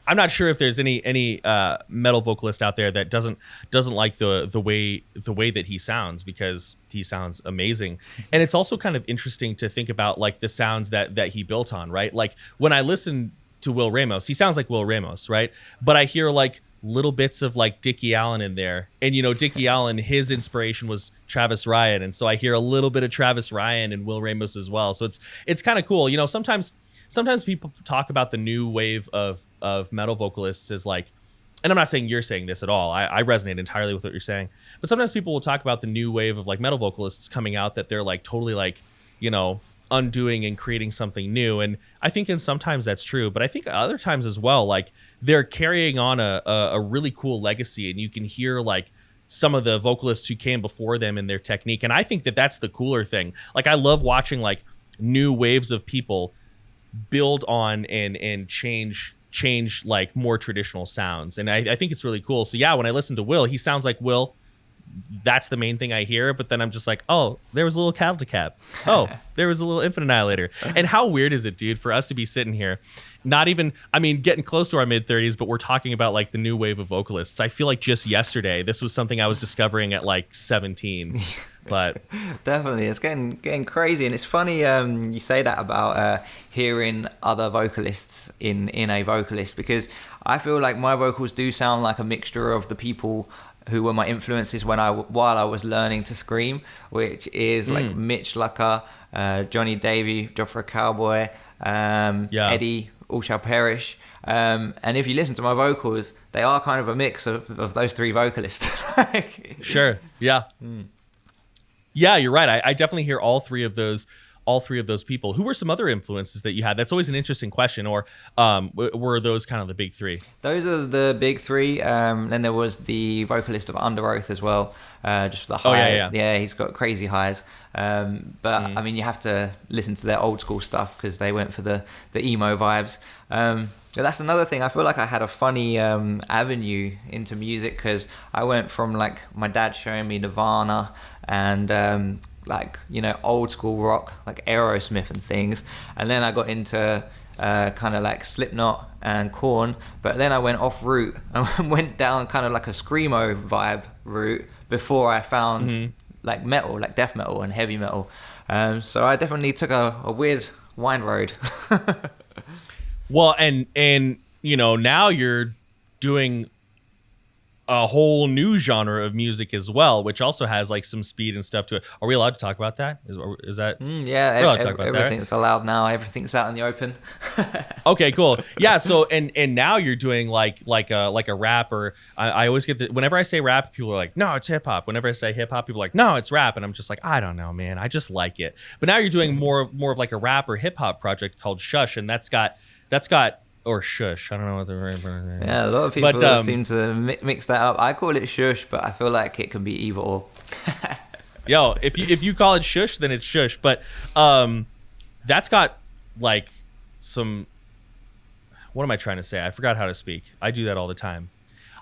I'm not sure if there's any metal vocalist out there that doesn't like the way that he sounds, because he sounds amazing. And it's also kind of interesting to think about like the sounds that he built on, right? Like when I listen to Will Ramos, he sounds like Will Ramos, right? But I hear like little bits of like Dickie Allen in there, and you know, Dickie Allen, his inspiration was Travis Ryan, and so I hear a little bit of Travis Ryan and Will Ramos as well. So it's kind of cool, you know. Sometimes people talk about the new wave of metal vocalists as like, and I'm not saying you're saying this at all. I resonate entirely with what you're saying. But sometimes people will talk about the new wave of like metal vocalists coming out, that they're like totally like, you know, undoing and creating something new. And I think sometimes that's true, but I think other times as well, like they're carrying on a really cool legacy, and you can hear like some of the vocalists who came before them and their technique. And I think that that's the cooler thing. Like I love watching like new waves of people build on and change like more traditional sounds, and I think it's really cool. So yeah, when I listen to Will, he sounds like Will, that's the main thing I hear. But then I'm just like, oh, there was a little Cattle Decap. Oh, there was a little Infinite Annihilator. And how weird is it, dude, for us to be sitting here, not even, I mean, getting close to our mid-30s, but we're talking about like the new wave of vocalists. I feel like just yesterday, this was something I was discovering at like 17. But definitely, it's getting crazy, and it's funny you say that about hearing other vocalists in a vocalist, because I feel like my vocals do sound like a mixture of the people who were my influences while I was learning to scream, which is like Mitch Lucker, Johnny Davey, Job for a Cowboy, Eddie, All Shall Perish. And if you listen to my vocals, they are kind of a mix of those three vocalists. Sure, yeah. Yeah, you're right. I definitely hear all three of those people. Who were some other influences that you had? That's always an interesting question. Or were those kind of the big three? Those are the big three. Then there was the vocalist of Under Oath as well. Just for the high. Oh, yeah. He's got crazy highs. But I mean, you have to listen to their old school stuff because they went for the emo vibes. But that's another thing. I feel like I had a funny avenue into music, because I went from like my dad showing me Nirvana and like, you know, old school rock like Aerosmith and things, and then I got into kind of like Slipknot and Korn, but then I went off route and went down kind of like a screamo vibe route before I found like metal, like death metal and heavy metal. So I definitely took a weird wind road. Well, and you know, now you're doing a whole new genre of music as well, which also has like some speed and stuff to it. Are we allowed to talk about that? Is that? Yeah, we're allowed to talk about everything's allowed now. Everything's out in the open. Okay, cool. Yeah. So and now you're doing like a rap, or I always get whenever I say rap, people are like, no, it's hip hop. Whenever I say hip hop, people are like, no, it's rap, and I'm just like, I don't know, man. I just like it. But now you're doing more of like a rap or hip hop project called Shush, and that's got. Or Shush. I don't know what the right. Yeah, a lot of people seem to mix that up. I call it Shush, but I feel like it can be either or. Yo, if you call it Shush, then it's Shush. But that's got like some. What am I trying to say? I forgot how to speak. I do that all the time.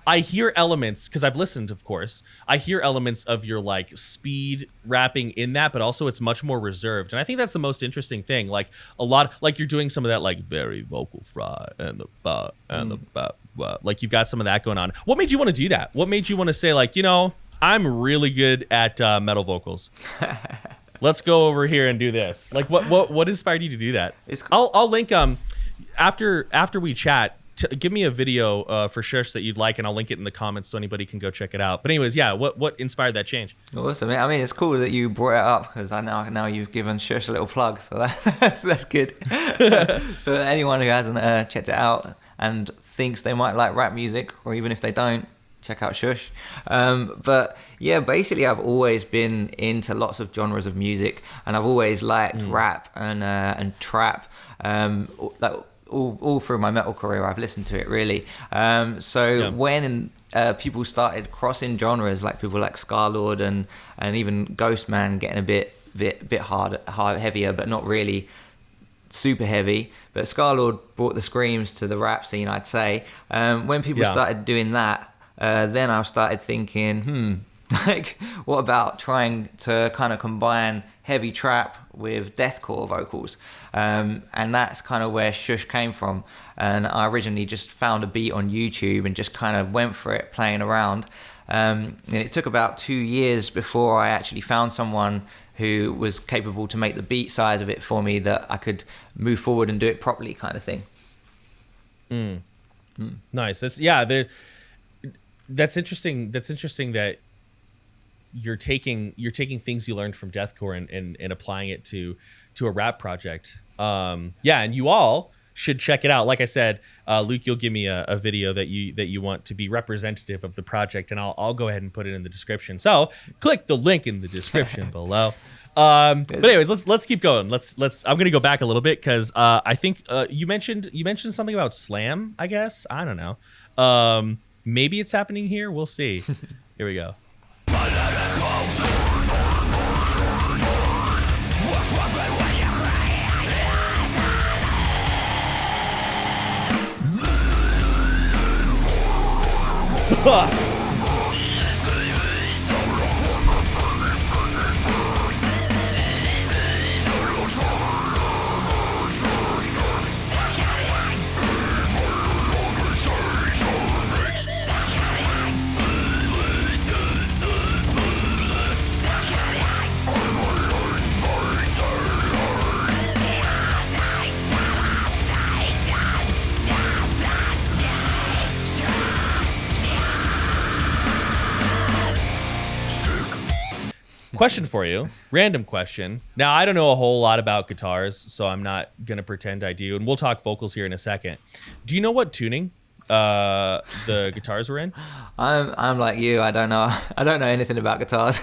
I hear elements, because I've listened, of course. I hear elements of your like speed rapping in that, but also it's much more reserved. And I think that's the most interesting thing. Like a lot, like you're doing some of that like very vocal fry and the ba and the ba. Like you've got some of that going on. What made you want to do that? What made you want to say like, you know, I'm really good at metal vocals. Let's go over here and do this. Like what inspired you to do that? I'll link after we chat. Give me a video for Shush that you'd like, and I'll link it in the comments so anybody can go check it out. But anyways, yeah, what inspired that change? Awesome. I mean, it's cool that you brought it up, because I now you've given Shush a little plug, so that's good. For anyone who hasn't checked it out and thinks they might like rap music, or even if they don't, check out Shush. But yeah, basically I've always been into lots of genres of music, and I've always liked rap and trap. All through my metal career, I've listened to it really. When people started crossing genres, like people like Scarlord and even Ghostman getting a bit hard, heavier, but not really super heavy. But Scarlord brought the screams to the rap scene, I'd say. When people started doing that, then I started thinking, like, what about trying to kind of combine heavy trap with deathcore vocals? And that's kind of where Shush came from. And I originally just found a beat on YouTube and just kind of went for it, playing around. And it took about 2 years before I actually found someone who was capable to make the beat size of it for me, that I could move forward and do it properly, kind of thing. Nice. That's interesting. That's interesting that you're taking things you learned from deathcore and applying it to a rap project. And you all should check it out. Like I said, Luke, you'll give me a video that you want to be representative of the project, and I'll go ahead and put it in the description. So click the link in the description below. But anyways, let's keep going. I'm gonna go back a little bit, because I think you mentioned something about slam. I guess, I don't know. Maybe it's happening here. We'll see. Here we go. Question for you, random question. Now, I don't know a whole lot about guitars, so I'm not going to pretend I do, and we'll talk vocals here in a second. Do you know what tuning the guitars were in? I'm like you. I don't know anything about guitars.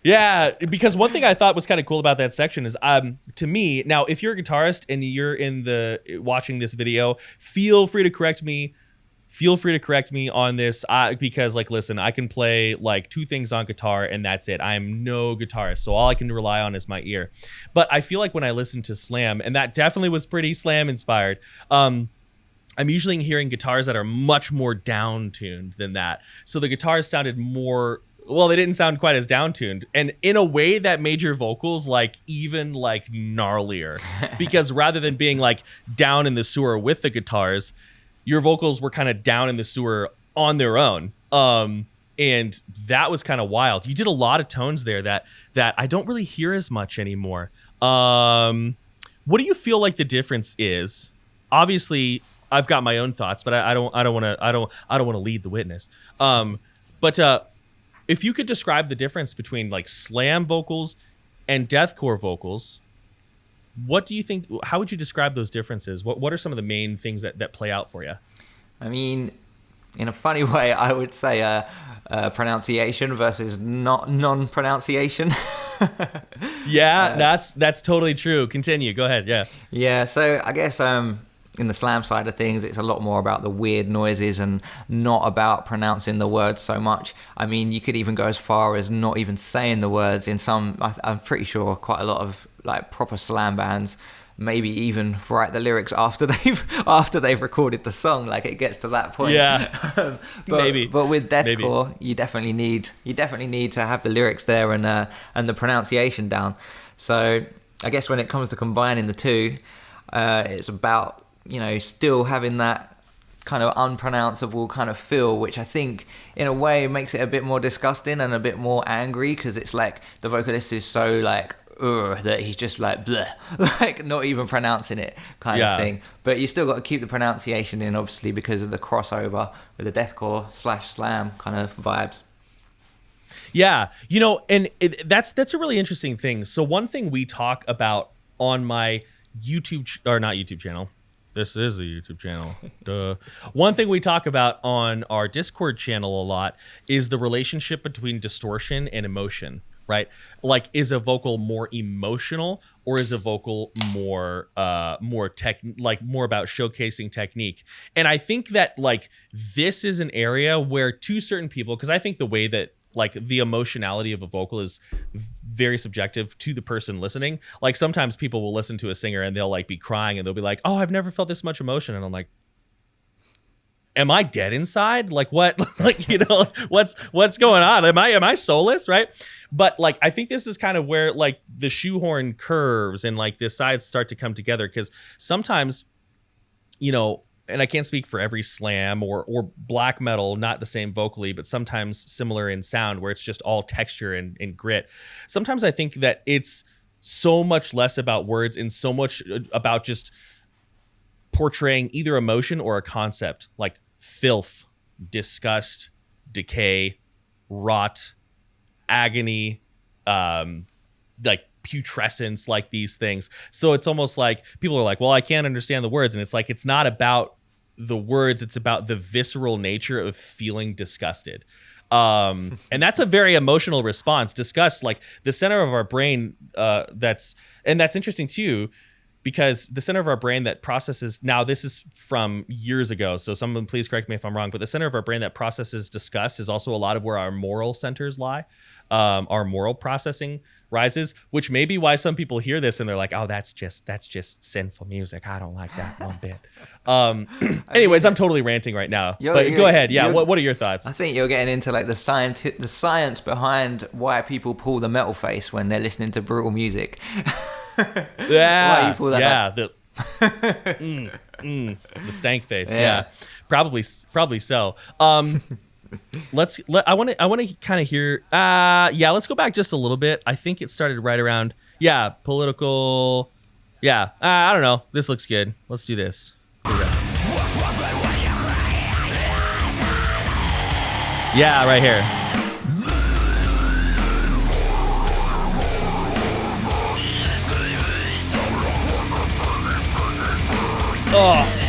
Yeah, because one thing I thought was kind of cool about that section is, to me, now if you're a guitarist and you're watching this video, feel free to correct me. Feel free to correct me on this, because, like, listen, I can play like 2 things on guitar and that's it. I am no guitarist, so all I can rely on is my ear. But I feel like when I listen to Slam, and that definitely was pretty Slam inspired, I'm usually hearing guitars that are much more down-tuned than that. So the guitars sounded more, well, they didn't sound quite as down-tuned. And in a way that made your vocals like even like gnarlier, because rather than being like down in the sewer with the guitars, your vocals were kind of down in the sewer on their own. And that was kind of wild. You did a lot of tones there that I don't really hear as much anymore. What do you feel like the difference is? Obviously, I've got my own thoughts, but I don't want to lead the witness. But if you could describe the difference between like Slam vocals and deathcore vocals, what do you think? How would you describe those differences? What are some of the main things that play out for you? I mean, in a funny way, I would say pronunciation versus non-pronunciation. Yeah, that's totally true. Continue. Go ahead. Yeah. Yeah. So I guess in the Slam side of things, it's a lot more about the weird noises and not about pronouncing the words so much. I mean, you could even go as far as not even saying the words in some. I'm pretty sure quite a lot of like proper Slam bands maybe even write the lyrics after they've recorded the song. Like, it gets to that point. Yeah. But with deathcore, you definitely need to have the lyrics there and the pronunciation down. So I guess when it comes to combining the two, it's about, still having that kind of unpronounceable kind of feel, which I think in a way makes it a bit more disgusting and a bit more angry, because it's like the vocalist is so like that he's just like bleh, like not even pronouncing it kind of thing. But you still got to keep the pronunciation in, obviously, because of the crossover with the deathcore / Slam kind of vibes. Yeah, and that's a really interesting thing. So one thing we talk about on my not YouTube channel. This is a YouTube channel. Duh. One thing we talk about on our Discord channel a lot is the relationship between distortion and emotion, right? Like, is a vocal more emotional, or is a vocal more about showcasing technique? And I think that like this is an area where, to certain people, because I think the way that like the emotionality of a vocal is very subjective to the person listening. Like, sometimes people will listen to a singer and they'll like be crying and they'll be like, "Oh, I've never felt this much emotion." And I'm like, am I dead inside? Like, what? Like, what's going on? Am I soulless? Right? But like, I think this is kind of where like the shoehorn curves and like the sides start to come together, because sometimes, and I can't speak for every Slam or black metal, not the same vocally, but sometimes similar in sound, where it's just all texture and grit. Sometimes I think that it's so much less about words and so much about just portraying either emotion or a concept, like filth, disgust, decay, rot, agony, like putrescence, like these things. So it's almost like people are like, well, I can't understand the words. And it's like, it's not about the words, it's about the visceral nature of feeling disgusted. And that's a very emotional response. Disgust, like the center of our brain, that's interesting too, because the center of our brain that processes, now this is from years ago, so someone please correct me if I'm wrong, but the center of our brain that processes disgust is also a lot of where our moral centers lie. Our moral processing rises, which may be why some people hear this and they're like, "Oh, that's just sinful music. I don't like that one bit." Anyways, I'm totally ranting right now. But go ahead. Yeah, what are your thoughts? I think you're getting into like the science behind why people pull the metal face when they're listening to brutal music. Yeah, why you pull that up? The stank face. Yeah. Probably so. I want to kind of hear. Let's go back just a little bit. I think it started right around. Yeah, political. Yeah, I don't know. This looks good. Let's do this. Yeah, right here. Oh.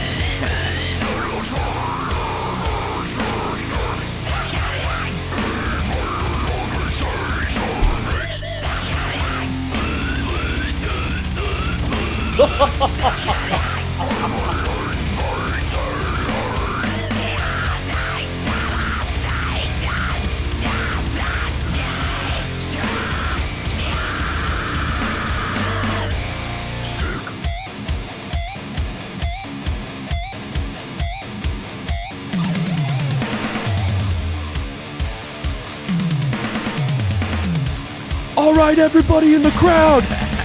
All right, everybody in the crowd,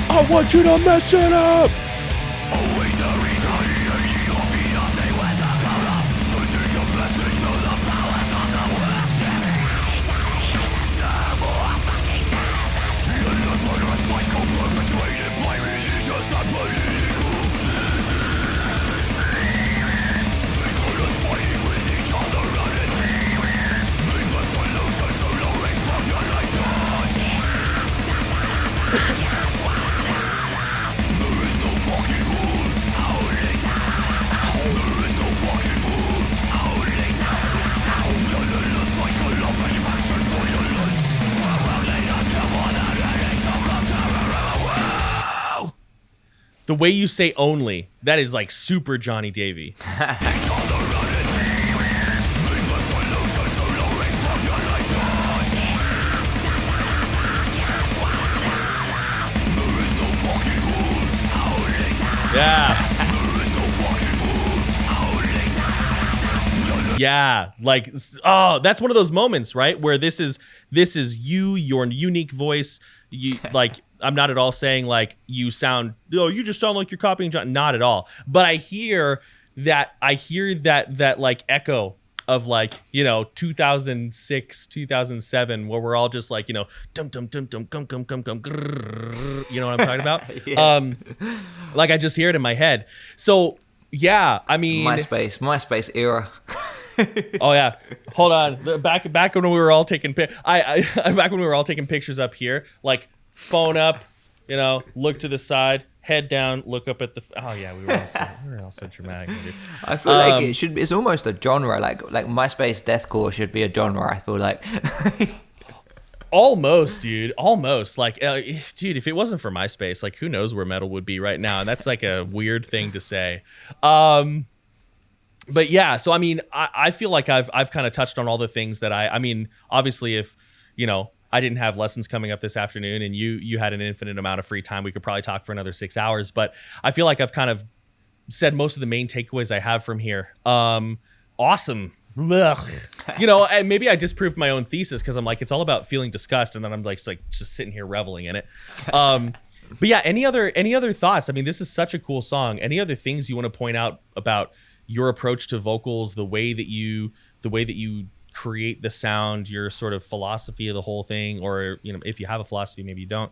I want you to mess it up. The way you say only, that is like super Johnny Davey. Yeah. Yeah, like, oh, that's one of those moments, right? Where this is you, your unique voice. You like, I'm not at all saying like you sound, oh, you just sound like you're copying John. Not at all. But I hear that like echo of like, you know, 2006, 2007, where we're all just like, you know, dum dum dum dum dum dum dum dum, you know what I'm talking about? Yeah. Like I just hear it in my head. So yeah, I mean, MySpace era. Oh yeah, hold on. Back when we were all taking back when we were all taking pictures up here, like phone up, you know, look to the side, head down, look up at the. Oh yeah, we were all so dramatic. Dude. I feel like it should be. It's almost a genre. Like MySpace deathcore should be a genre. I feel like. Almost, dude. Almost. Like, dude, if it wasn't for MySpace, like, who knows where metal would be right now? And that's like a weird thing to say. But yeah, so I mean, I feel like I've kind of touched on all the things that I mean, obviously, if you know, I didn't have lessons coming up this afternoon, and you had an infinite amount of free time, we could probably talk for another 6 hours. But I feel like I've kind of said most of the main takeaways I have from here. Awesome. Ugh. You know, and maybe I disproved my own thesis because I'm like, it's all about feeling disgust, and then I'm like just sitting here reveling in it. But yeah, any other thoughts? I mean, this is such a cool song. Any other things you want to point out about your approach to vocals, the way that you create the sound, your sort of philosophy of the whole thing, or you know, if you have a philosophy, maybe you don't.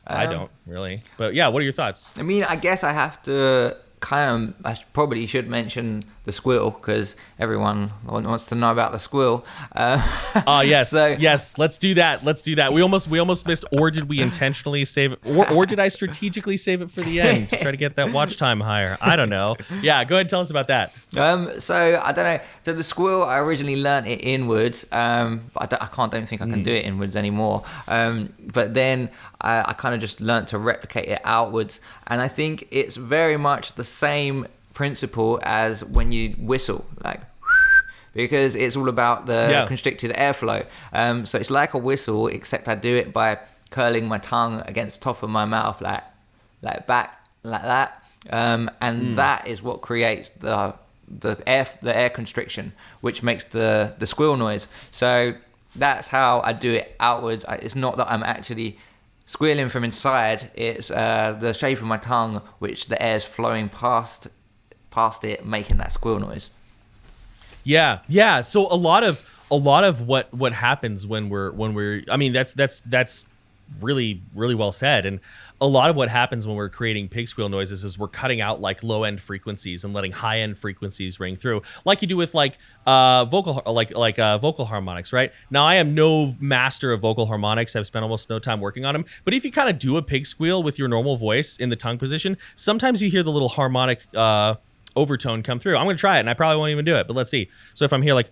I don't really, but yeah, what are your thoughts? I mean, I guess I have to I probably should mention the squeal because everyone wants to know about the squeal. Yes, yes, let's do that. We almost missed, or did we intentionally save it, or did I strategically save it for the end to try to get that watch time higher? I don't know. Yeah, go ahead and tell us about that. So I don't know. So the squeal, I originally learnt it inwards, but I don't think I can do it inwards anymore. But then I kind of just learnt to replicate it outwards, and I think it's very much the same principle as when you whistle, like, because it's all about the constricted airflow. So it's like a whistle, except I do it by curling my tongue against the top of my mouth, like back like that, and that is what creates the air constriction, which makes the squeal noise. So that's how I do it outwards. It's not that I'm actually squealing from inside. It's the shape of my tongue, which the air's flowing past it, making that squeal noise. Yeah. So a lot of what happens when we're I mean, that's really, really well said. And a lot of what happens when we're creating pig squeal noises is we're cutting out like low end frequencies and letting high end frequencies ring through, like you do with like vocal harmonics, right? Now, I am no master of vocal harmonics. I've spent almost no time working on them. But if you kind of do a pig squeal with your normal voice in the tongue position, sometimes you hear the little harmonic overtone come through. I'm going to try it, and I probably won't even do it, but let's see. So if I'm here like,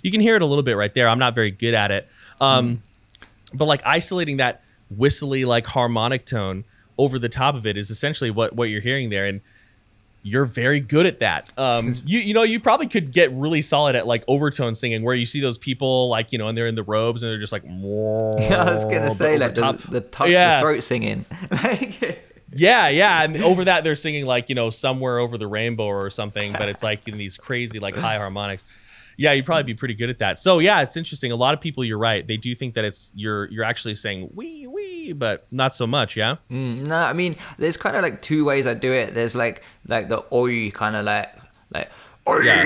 you can hear it a little bit right there. I'm not very good at it. But like isolating that whistly like harmonic tone over the top of it is essentially what you're hearing there. And you're very good at that. You probably could get really solid at like overtone singing, where you see those people like, and they're in the robes and they're just like, I was gonna say like the throat singing. Yeah. And over that they're singing like, somewhere over the rainbow or something, but it's like in these crazy like high harmonics. Yeah, you'd probably be pretty good at that. So yeah, it's interesting. A lot of people, you're right. They do think that it's you're actually saying wee, but not so much. Yeah. No, I mean, there's kind of like two ways I do it. There's like the oi kind of like oi, yeah.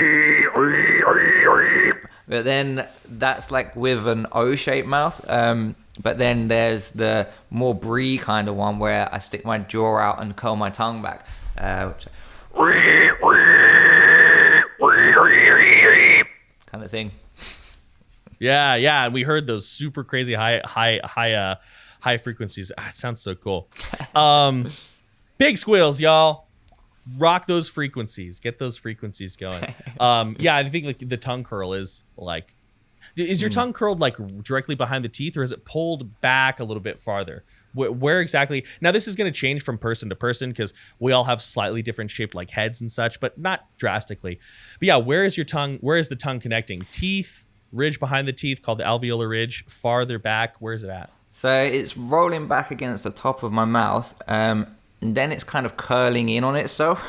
oi. But then that's like with an O-shaped mouth. But then there's the more bree kind of one where I stick my jaw out and curl my tongue back. Kind of thing. Yeah. We heard those super crazy high frequencies. It sounds so cool. Big squeals, y'all. Rock those frequencies. Get those frequencies going. Yeah, I think like the tongue curl is like. Is your tongue curled like directly behind the teeth, or is it pulled back a little bit farther? Where exactly? Now this is going to change from person to person because we all have slightly different shaped like heads and such, but not drastically. But yeah, where is your tongue? Where is the tongue connecting? Teeth, ridge behind the teeth called the alveolar ridge. Farther back, where is it at? So it's rolling back against the top of my mouth, and then it's kind of curling in on itself.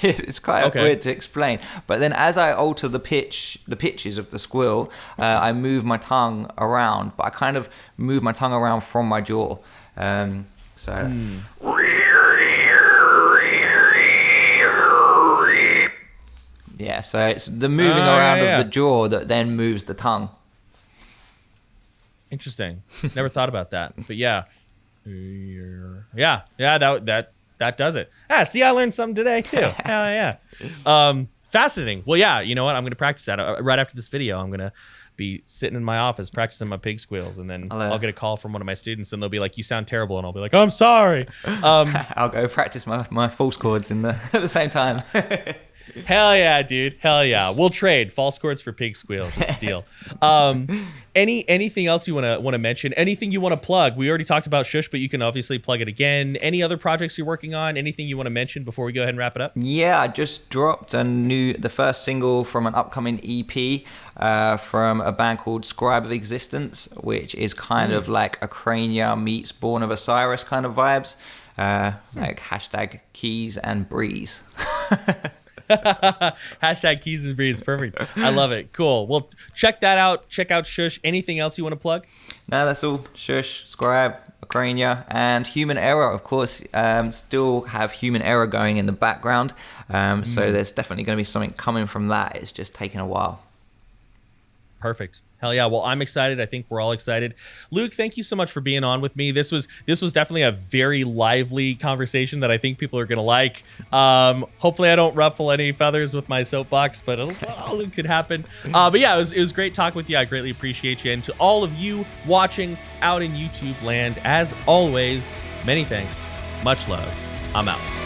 It's quite weird to explain, but then as I alter the pitches of the squeal, I move my tongue around, but I kind of move my tongue around from my jaw. Yeah, so it's the moving around of the jaw that then moves the tongue. Interesting. Never thought about that, but yeah, that does it. See, I learned something today too. Hell yeah. Fascinating. Well, yeah, you know what? I'm going to practice that. Right after this video, I'm going to be sitting in my office practicing my pig squeals, and then I'll get a call from one of my students, and they'll be like, "You sound terrible," and I'll be like, "I'm sorry." I'll go practice my false chords at the same time. Hell yeah, dude. Hell yeah. We'll trade false chords for pig squeals. It's a deal. Anything else you want to mention? Anything you want to plug? We already talked about Shush, but you can obviously plug it again. Any other projects you're working on? Anything you want to mention before we go ahead and wrap it up? Yeah, I just dropped the first single from an upcoming EP from a band called Scribe of Existence, which is kind of like Acrania meets Born of Osiris kind of vibes. Like hashtag keys and breeze. Hashtag keys and breeze. Perfect. I love it. Cool. Well, check that out. Check out Shush. Anything else you want to plug? No, that's all. Shush, Scribe, Acrania, and Human Error, of course. Still have Human Error going in the background. So there's definitely going to be something coming from that. It's just taking a while. Perfect. Hell yeah. Well, I'm excited. I think we're all excited. Luke, thank you so much for being on with me. This was definitely a very lively conversation that I think people are going to like. Hopefully I don't ruffle any feathers with my soapbox, but it could happen. But yeah, it was great talking with you. I greatly appreciate you. And to all of you watching out in YouTube land, as always, many thanks. Much love. I'm out.